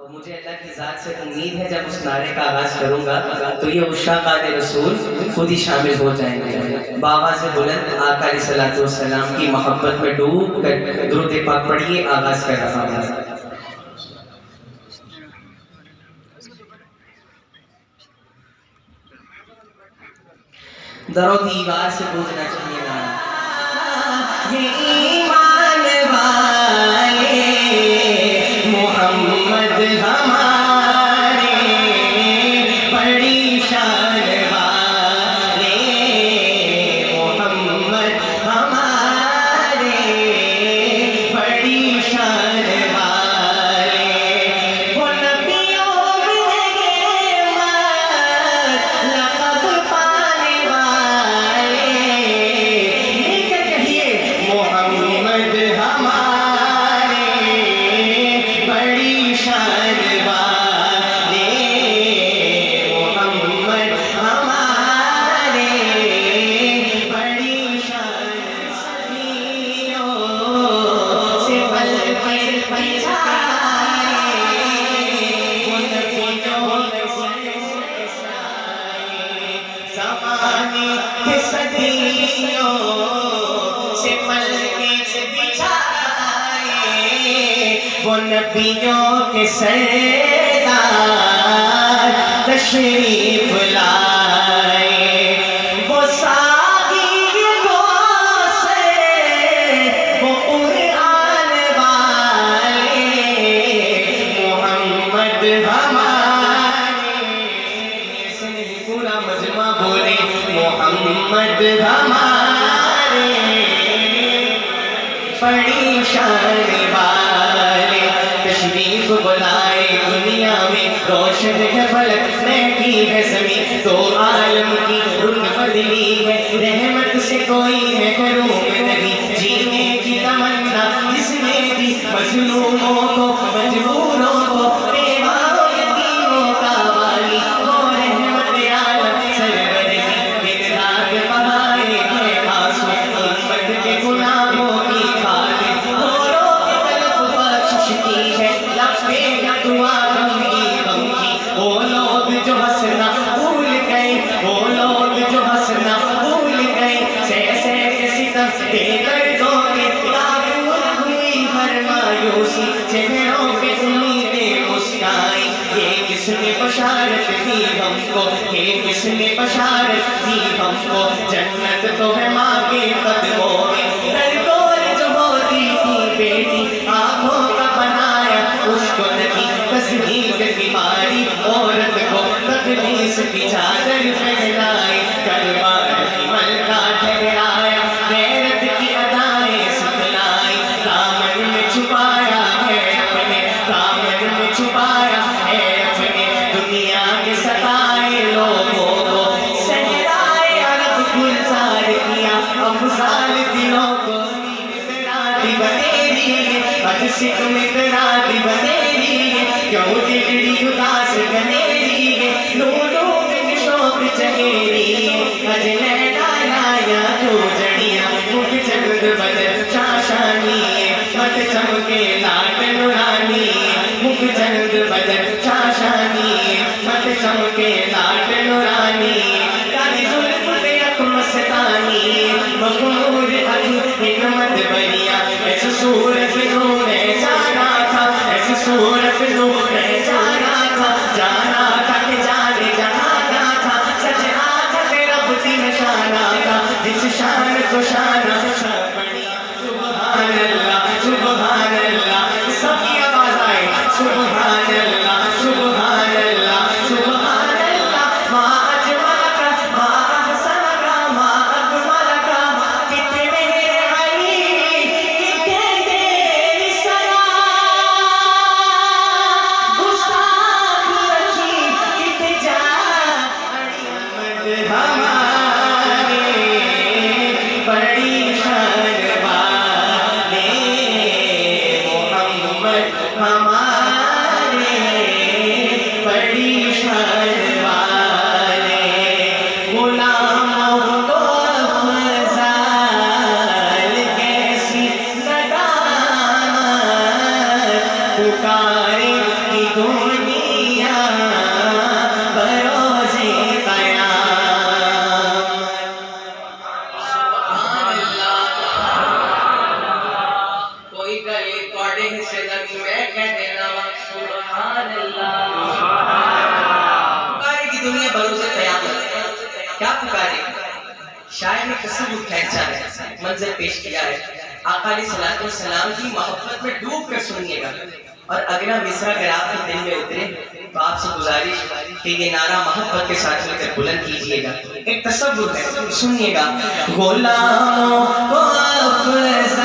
तो मुझे अल्लाह की ज़ात से उम्मीद है जब उस नारे का आगाज़ करूँगा तो ये उशाक़ात रसूल खुद ही शामिल हो जाएंगे। बाबा से बुलंद आका अलैहिस्सलातु वस्सलाम की मोहब्बत में डूब कर दुरूद पाक पढ़िए। आगाज़ कर रहा हूँ। दरो दीवार से पूछना चाहिए ना ये ईमान वाले मोहम्मद हमारे बड़ी शान वाले मोहम्मद हमारे बड़ी शान वाले वो नबियों में लक़ब पाने वाले मिलकर कहिए मोहम्मद हमारे बड़ी शान वाले मोहम्मद हमारे बड़ी शान सदियों से पल पल बचाए वो नबियों ज़माने के सदियों से पल के बिछाए वो नबियों के सरदार तशरीफ लाए वो सागी को से वो कुरान वाले मोहम्मद हमारे पूरा मजमा बोले मोहम्मद हमारे बड़ी शान वाले तशरीफ बुलाए दुनिया में रोशन है फलक महकी है ज़मीन तो आलम की रुख बदली है रहमत से कोई महरूम नहीं जीने की तमन्ना जिसने दी मजलूमों को मजबूरों को बेवाओं यतीमों का वाली वो रहमत आलम सरवर की दिन रात बहाए है आंसू उम्मत के गुनाहों की खातिर रो के तलब बख्शिश की है लबे दुआ गम की वो लोग जो हंसना भूल गए वो लोग जो हंसना भूल गए सह के सितम के दर्दों के काबूल हुई हर मायूसी चेहरों पे उम्मीदें मुस्काई ये किसने बशारत दी हमको ये किसने बशारत दी हमको जन्नत तो है माँ के कदमों में दरगोर जो होती थी बेटी आँखों का बनाया उसको नबी तस्दीक की मारी औरत को तकलीफ की चादर पहनाई कलमार मल का ठहराया गैरत की अदाएं सिखलाई दामन में छुपाया है अपने दामन में छुपाया है अपने दुनिया के सताए लोगों को सहराए अरब गुलजार किया अफजाल दिलों को बतेरी अदसिक में तेरा बतेरी क्यों दिगड़ी उदास बनेरी लोगों में शौक चहेरी अज नैना लाया जो जड़िया मुख चंद बदल चाशानी मत चमके लाट नुरानी मुख चंद बदल चाशानी मत चमके लाट नुरानी काली जुल्फ पे अख मस्तानी मखमूर अखी हिकमत बनिया ऐसी सूरत नो मैं जाना था ऐसी सूरत नो मैं जाना था कि जाने जहाना था सजना था तेरा बुद्धि निशाना था जिस शान को शाना बढ़िया सुभान अल्लाह सबकी आवाज आए सुभान अल्लाह सुभान अल्लाह सुभान अल्लाह माँ अजमल का माँ अहसन का माँ अकमल का कितने मेरे अली कितने तेरी सना गुस्ताख रखी कितने जा हमारे बड़ी शान वाले मोहम्मद हमारे पुकारे की दुनिया बरोज़े क़यामत, क्या पुकारे? शायर ने तसव्वुर खींचा है, मंजर पेश किया है। आका अलैहि सलाम की मोहब्बत में डूब कर सुनिएगा। और अगला मिसरा अगर आपके दिल में उतरे तो आपसे गुजारिश कि ये नारा मोहब्बत के साथ मिलकर बुलंद कीजिएगा। एक तसव्वुर है, सुनिएगा। गुलामों को अफ़ज़ल